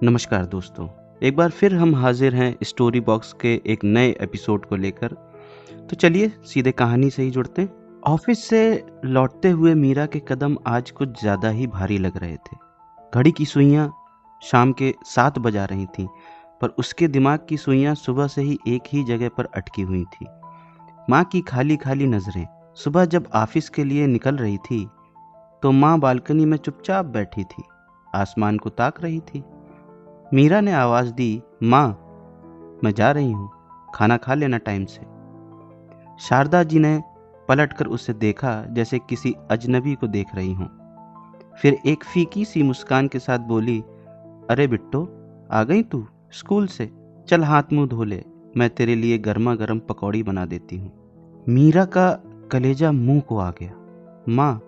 नमस्कार दोस्तों, एक बार फिर हम हाजिर हैं स्टोरी बॉक्स के एक नए एपिसोड को लेकर। तो चलिए सीधे कहानी से ही जुड़ते हैं। ऑफिस से लौटते हुए मीरा के कदम आज कुछ ज़्यादा ही भारी लग रहे थे। घड़ी की सुइयां शाम के 7 बजा रही थीं, पर उसके दिमाग की सुइयां सुबह से ही एक ही जगह पर अटकी हुई थी। माँ की खाली खाली नज़रें। सुबह जब ऑफिस के लिए निकल रही थी तो माँ बालकनी में चुपचाप बैठी थी, आसमान को ताक रही थी। मीरा ने आवाज दी, माँ मैं जा रही हूँ, खाना खा लेना टाइम से। शारदा जी ने पलटकर उसे देखा जैसे किसी अजनबी को देख रही हूँ। फिर एक फीकी सी मुस्कान के साथ बोली, अरे बिट्टो, आ गई तू स्कूल से? चल हाथ मुंह धो ले, मैं तेरे लिए गर्मा गर्म पकौड़ी बना देती हूँ। मीरा का कलेजा मुंह को आ गया। माँ,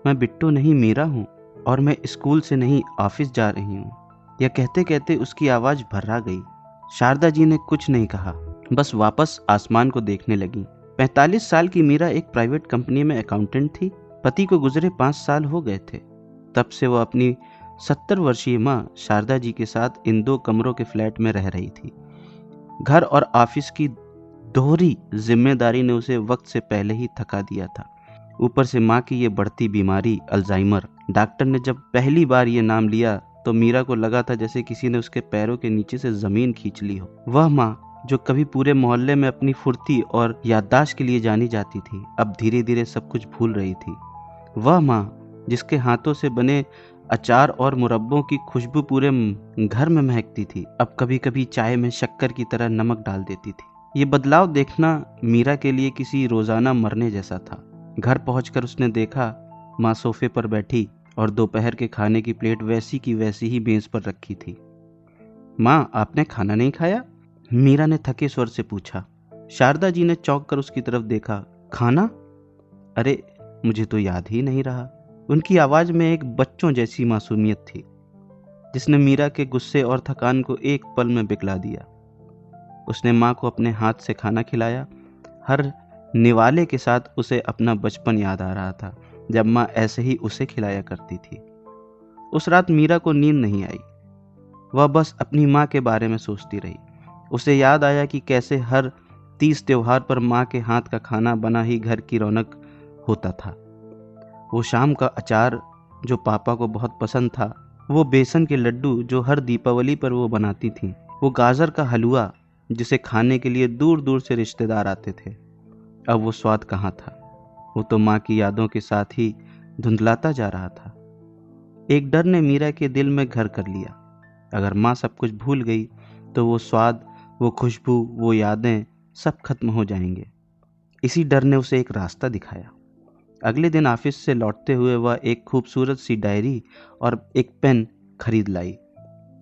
मैं बिट्टो नहीं मीरा हूँ, और मैं स्कूल से नहीं ऑफिस जा रही हूँ। यह कहते कहते उसकी आवाज भर्रा गई। शारदा जी ने कुछ नहीं कहा, बस वापस आसमान को देखने लगी। 45 साल की मीरा एक प्राइवेट कंपनी में अकाउंटेंट थी। पति को गुजरे 5 साल हो गए थे। तब से वह अपनी 70 वर्षीय माँ शारदा जी के साथ इन 2 कमरों के फ्लैट में रह रही थी। घर और ऑफिस की दोहरी जिम्मेदारी ने उसे वक्त से पहले ही थका दिया था। ऊपर से माँ की ये बढ़ती बीमारी अल्जाइमर। डॉक्टर ने जब पहली बार ये नाम लिया तो मीरा को लगा था जैसे किसी ने उसके पैरों के नीचे से जमीन खींच ली हो। वह माँ जो कभी पूरे मोहल्ले में अपनी फुर्ती और याददाश्त के लिए जानी जाती थी, अब धीरे धीरे सब कुछ भूल रही थी। वह माँ जिसके हाथों से बने अचार और मुरब्बों की खुशबू पूरे घर में महकती थी, अब कभी कभी चाय में शक्कर की तरह नमक डाल देती थी। ये बदलाव देखना मीरा के लिए किसी रोजाना मरने जैसा था। घर पहुंचकर उसने देखा माँ सोफे पर बैठी और दोपहर के खाने की प्लेट वैसी की वैसी ही मेज पर रखी थी। माँ, आपने खाना नहीं खाया? मीरा ने थके स्वर से पूछा। शारदा जी ने चौंक कर उसकी तरफ देखा। खाना? अरे मुझे तो याद ही नहीं रहा। उनकी आवाज में एक बच्चों जैसी मासूमियत थी जिसने मीरा के गुस्से और थकान को एक पल में बिगला दिया। उसने माँ को अपने हाथ से खाना खिलाया। हर निवाले के साथ उसे अपना बचपन याद आ रहा था, जब माँ ऐसे ही उसे खिलाया करती थी। उस रात मीरा को नींद नहीं आई। वह बस अपनी माँ के बारे में सोचती रही। उसे याद आया कि कैसे हर 30 त्योहार पर माँ के हाथ का खाना बना ही घर की रौनक होता था। वो शाम का अचार जो पापा को बहुत पसंद था, वो बेसन के लड्डू जो हर दीपावली पर वो बनाती थी, वो गाजर का हलवा जिसे खाने के लिए दूर दूर से रिश्तेदार आते थे। अब वो स्वाद कहाँ था? वो तो माँ की यादों के साथ ही धुंधलाता जा रहा था। एक डर ने मीरा के दिल में घर कर लिया। अगर माँ सब कुछ भूल गई तो वो स्वाद, वो खुशबू, वो यादें सब खत्म हो जाएंगे। इसी डर ने उसे एक रास्ता दिखाया। अगले दिन ऑफिस से लौटते हुए वह एक खूबसूरत सी डायरी और एक पेन खरीद लाई।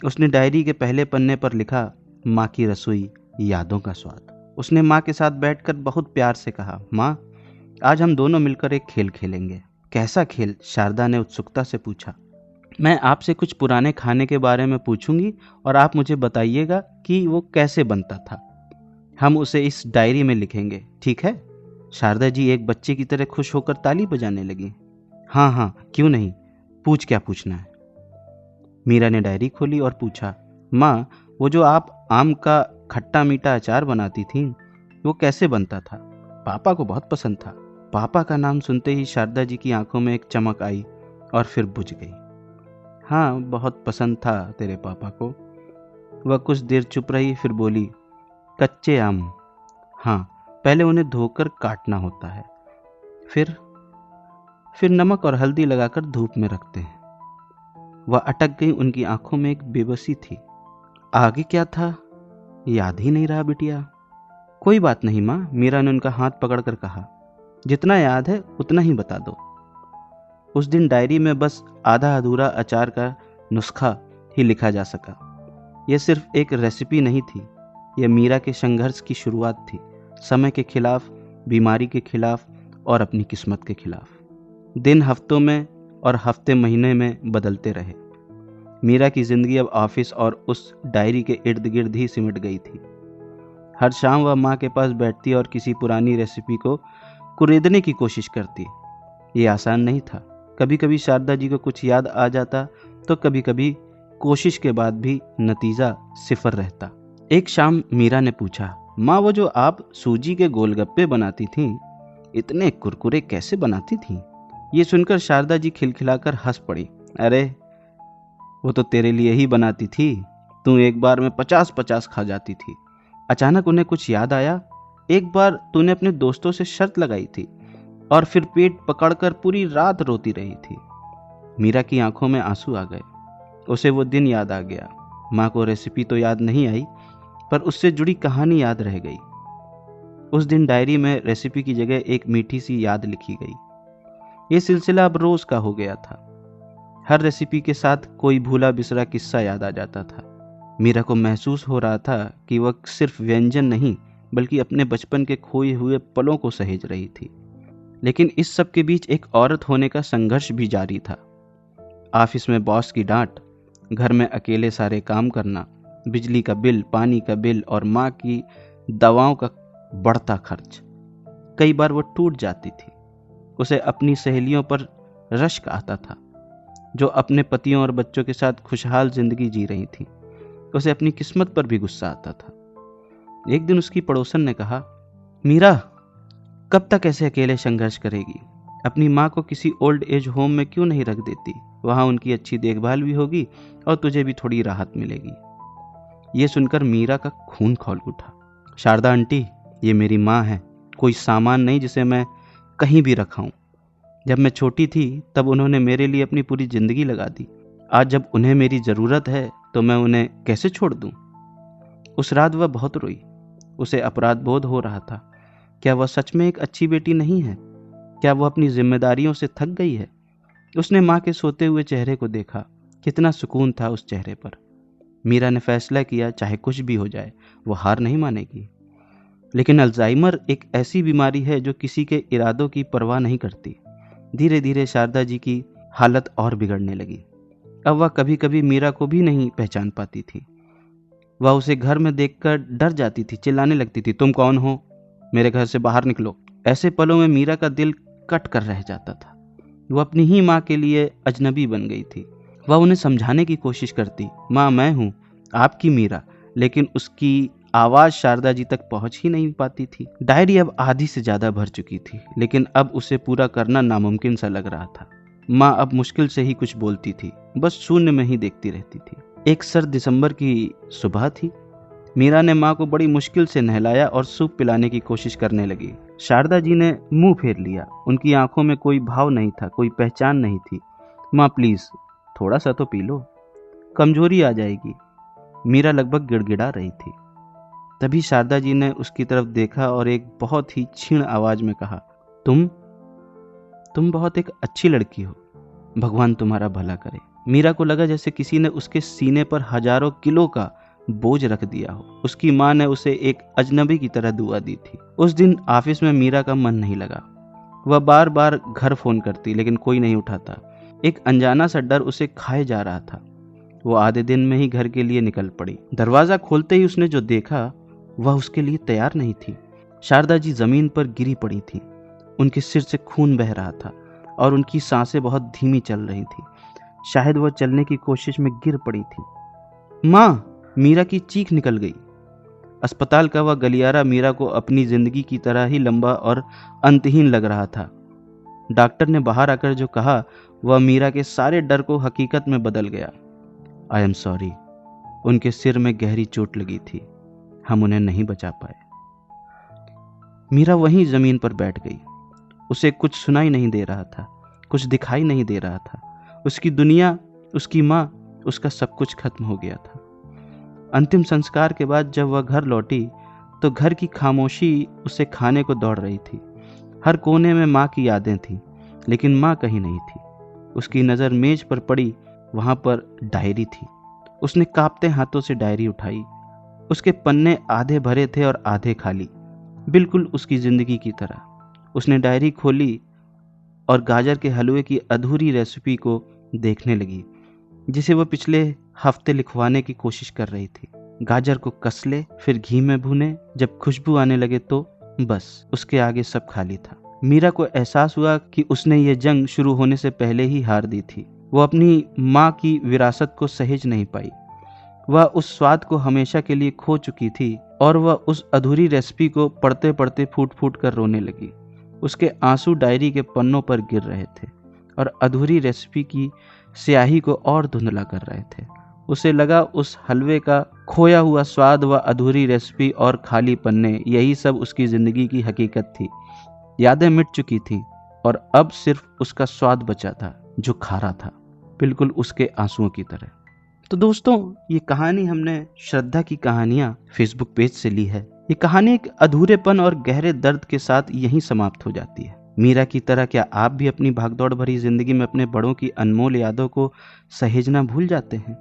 उसने डायरी के पहले पन्ने पर लिखा, माँ की रसोई, यादों का स्वाद। उसने माँ के साथ बैठकर बहुत प्यार से कहा, माँ आज हम दोनों मिलकर एक खेल खेलेंगे। कैसा खेल? शारदा ने उत्सुकता से पूछा। मैं आपसे कुछ पुराने खाने के बारे में पूछूंगी और आप मुझे बताइएगा कि वो कैसे बनता था। हम उसे इस डायरी में लिखेंगे, ठीक है? शारदा जी एक बच्चे की तरह खुश होकर ताली बजाने लगी। हाँ हाँ, क्यों नहीं, पूछ क्या पूछना है। मीरा ने डायरी खोली और पूछा, माँ वो जो आप आम का खट्टा मीठा अचार बनाती थी, वो कैसे बनता था? पापा को बहुत पसंद था। पापा का नाम सुनते ही शारदा जी की आंखों में एक चमक आई और फिर बुझ गई। हाँ, बहुत पसंद था तेरे पापा को। वह कुछ देर चुप रही, फिर बोली, कच्चे आम, हाँ, पहले उन्हें धोकर काटना होता है, फिर नमक और हल्दी लगाकर धूप में रखते हैं। वह अटक गई। उनकी आंखों में एक बेबसी थी। आगे क्या था याद ही नहीं रहा बिटिया। कोई बात नहीं माँ, मीरा ने उनका हाथ पकड़कर कहा, जितना याद है उतना ही बता दो। उस दिन डायरी में बस आधा अधूरा अचार का नुस्खा ही लिखा जा सका। यह सिर्फ एक रेसिपी नहीं थी, यह मीरा के संघर्ष की शुरुआत थी। समय के खिलाफ, बीमारी के खिलाफ और अपनी किस्मत के खिलाफ। दिन हफ्तों में और हफ्ते महीने में बदलते रहे। मीरा की जिंदगी अब ऑफिस और उस डायरी के इर्द गिर्द ही सिमट गई थी। हर शाम वह माँ के पास बैठती और किसी पुरानी रेसिपी को कुरेदने की कोशिश करती। ये आसान नहीं था। कभी कभी शारदा जी को कुछ याद आ जाता तो कभी कभी कोशिश के बाद भी नतीजा सिफर रहता। एक शाम मीरा ने पूछा, माँ वो जो आप सूजी के गोलगप्पे बनाती थीं, इतने कुरकुरे कैसे बनाती थीं? ये सुनकर शारदा जी खिलखिलाकर हंस पड़ी। अरे वो तो तेरे लिए ही बनाती थी, तू एक बार में 50-50 खा जाती थी। अचानक उन्हें कुछ याद आया, एक बार तूने अपने दोस्तों से शर्त लगाई थी और फिर पेट पकड़कर पूरी रात रोती रही थी। मीरा की आंखों में आंसू आ गए। उसे वो दिन याद आ गया। माँ को रेसिपी तो याद नहीं आई, पर उससे जुड़ी कहानी याद रह गई। उस दिन डायरी में रेसिपी की जगह एक मीठी सी याद लिखी गई। ये सिलसिला अब रोज का हो गया था। हर रेसिपी के साथ कोई भूला बिसरा किस्सा याद आ जाता था। मीरा को महसूस हो रहा था कि वह सिर्फ व्यंजन नहीं, बल्कि अपने बचपन के खोए हुए पलों को सहेज रही थी। लेकिन इस सब के बीच एक औरत होने का संघर्ष भी जारी था। ऑफिस में बॉस की डांट, घर में अकेले सारे काम करना, बिजली का बिल, पानी का बिल और माँ की दवाओं का बढ़ता खर्च। कई बार वो टूट जाती थी। उसे अपनी सहेलियों पर रश्क आता था, जो अपने पतियों और बच्चों के साथ खुशहाल जिंदगी जी रही थी। उसे अपनी किस्मत पर भी गुस्सा आता था। एक दिन उसकी पड़ोसन ने कहा, मीरा कब तक ऐसे अकेले संघर्ष करेगी? अपनी माँ को किसी ओल्ड एज होम में क्यों नहीं रख देती? वहां उनकी अच्छी देखभाल भी होगी और तुझे भी थोड़ी राहत मिलेगी। ये सुनकर मीरा का खून खौल उठा। शारदा आंटी, ये मेरी माँ है, कोई सामान नहीं जिसे मैं कहीं भी रखाऊं। जब मैं छोटी थी तब उन्होंने मेरे लिए अपनी पूरी जिंदगी लगा दी। आज जब उन्हें मेरी जरूरत है तो मैं उन्हें कैसे छोड़ दूं? उस रात वह बहुत रोई। उसे अपराध बोध हो रहा था। क्या वह सच में एक अच्छी बेटी नहीं है? क्या वह अपनी जिम्मेदारियों से थक गई है? उसने माँ के सोते हुए चेहरे को देखा। कितना सुकून था उस चेहरे पर। मीरा ने फैसला किया, चाहे कुछ भी हो जाए वो हार नहीं मानेगी। लेकिन अल्जाइमर एक ऐसी बीमारी है जो किसी के इरादों की परवाह नहीं करती। धीरे धीरे शारदा जी की हालत और बिगड़ने लगी। अब वह कभी कभी मीरा को भी नहीं पहचान पाती थी। वह उसे घर में देखकर डर जाती थी, चिल्लाने लगती थी, तुम कौन हो? मेरे घर से बाहर निकलो। ऐसे पलों में मीरा का दिल कट कर रह जाता था। वह अपनी ही माँ के लिए अजनबी बन गई थी। वह उन्हें समझाने की कोशिश करती, माँ मैं हूँ आपकी मीरा, लेकिन उसकी आवाज शारदा जी तक पहुंच ही नहीं पाती थी। डायरी अब आधी से ज्यादा भर चुकी थी, लेकिन अब उसे पूरा करना नामुमकिन सा लग रहा था। माँ अब मुश्किल से ही कुछ बोलती थी, बस शून्य में ही देखती रहती थी। एक सर्द दिसंबर की सुबह थी। मीरा ने माँ को बड़ी मुश्किल से नहलाया और सूप पिलाने की कोशिश करने लगी। शारदा जी ने मुंह फेर लिया। उनकी आंखों में कोई भाव नहीं था, कोई पहचान नहीं थी। माँ प्लीज थोड़ा सा तो पी लो, कमजोरी आ जाएगी। मीरा लगभग गिड़गिड़ा रही थी। तभी शारदा जी ने उसकी तरफ देखा और एक बहुत ही क्षीण आवाज में कहा, तुम बहुत एक अच्छी लड़की हो, भगवान तुम्हारा भला करे। मीरा को लगा जैसे किसी ने उसके सीने पर हजारों किलो का बोझ रख दिया हो। उसकी माँ ने उसे एक अजनबी की तरह दुआ दी थी। उस दिन ऑफिस में मीरा का मन नहीं लगा। वह बार बार घर फोन करती, लेकिन कोई नहीं उठाता। एक अनजाना सा डर उसे खाए जा रहा था। वो आधे दिन में ही घर के लिए निकल पड़ी। दरवाजा खोलते ही उसने जो देखा वह उसके लिए तैयार नहीं थी। शारदा जी जमीन पर गिरी पड़ी थी। उनके सिर से खून बह रहा था और उनकी सांसें बहुत धीमी चल रही थी। शायद वह चलने की कोशिश में गिर पड़ी थी। माँ! मीरा की चीख निकल गई। अस्पताल का वह गलियारा मीरा को अपनी जिंदगी की तरह ही लंबा और अंतहीन लग रहा था। डॉक्टर ने बाहर आकर जो कहा वह मीरा के सारे डर को हकीकत में बदल गया। I am sorry. उनके सिर में गहरी चोट लगी थी, हम उन्हें नहीं बचा पाए। मीरा वहीं जमीन पर बैठ गई। उसे कुछ सुनाई नहीं दे रहा था, कुछ दिखाई नहीं दे रहा था। उसकी दुनिया, उसकी माँ, उसका सब कुछ खत्म हो गया था। अंतिम संस्कार के बाद जब वह घर लौटी तो घर की खामोशी उसे खाने को दौड़ रही थी। हर कोने में माँ की यादें थीं, लेकिन माँ कहीं नहीं थी। उसकी नज़र मेज पर पड़ी, वहां पर डायरी थी। उसने कांपते हाथों से डायरी उठाई। उसके पन्ने आधे भरे थे और आधे खाली, बिल्कुल उसकी जिंदगी की तरह। उसने डायरी खोली और गाजर के हलवे की अधूरी रेसिपी को देखने लगी, जिसे वह पिछले हफ्ते लिखवाने की कोशिश कर रही थी। गाजर को कस ले, फिर घी में भूने, जब खुशबू आने लगे तो बस उसके आगे सब खाली था। मीरा को एहसास हुआ कि उसने ये जंग शुरू होने से पहले ही हार दी थी। वो अपनी माँ की विरासत को सहेज नहीं पाई। वह उस स्वाद को हमेशा के लिए खो चुकी थी और वह उस अधूरी रेसिपी को पढ़ते पढ़ते फूट फूट कर रोने लगी। उसके आंसू डायरी के पन्नों पर गिर रहे थे और अधूरी रेसिपी की स्याही को और धुंधला कर रहे थे। उसे लगा उस हलवे का खोया हुआ स्वाद व अधूरी रेसिपी और खाली पन्ने, यही सब उसकी जिंदगी की हकीकत थी। यादें मिट चुकी थीं और अब सिर्फ उसका स्वाद बचा था जो खारा था, बिल्कुल उसके आंसुओं की तरह। तो दोस्तों, ये कहानी हमने श्रद्धा की कहानियां फेसबुक पेज से ली है। ये कहानी एक अधूरेपन और गहरे दर्द के साथ यहीं समाप्त हो जाती है। मीरा की तरह क्या आप भी अपनी भागदौड़ भरी जिंदगी में अपने बड़ों की अनमोल यादों को सहेजना भूल जाते हैं?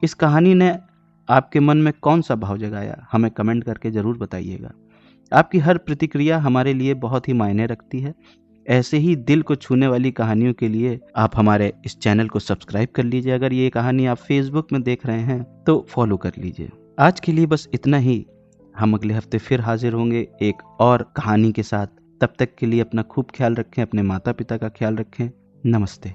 इस कहानी ने आपके मन में कौन सा भाव जगाया, हमें कमेंट करके जरूर बताइएगा। आपकी हर प्रतिक्रिया हमारे लिए बहुत ही मायने रखती है। ऐसे ही दिल को छूने वाली कहानियों के लिए आप हमारे इस चैनल को सब्सक्राइब कर लीजिए। अगर ये कहानी आप फेसबुक में देख रहे हैं तो फॉलो कर लीजिए। आज के लिए बस इतना ही। हम अगले हफ्ते फिर हाजिर होंगे एक और कहानी के साथ। तब तक के लिए अपना खूब ख्याल रखें, अपने माता पिता का ख्याल रखें। नमस्ते।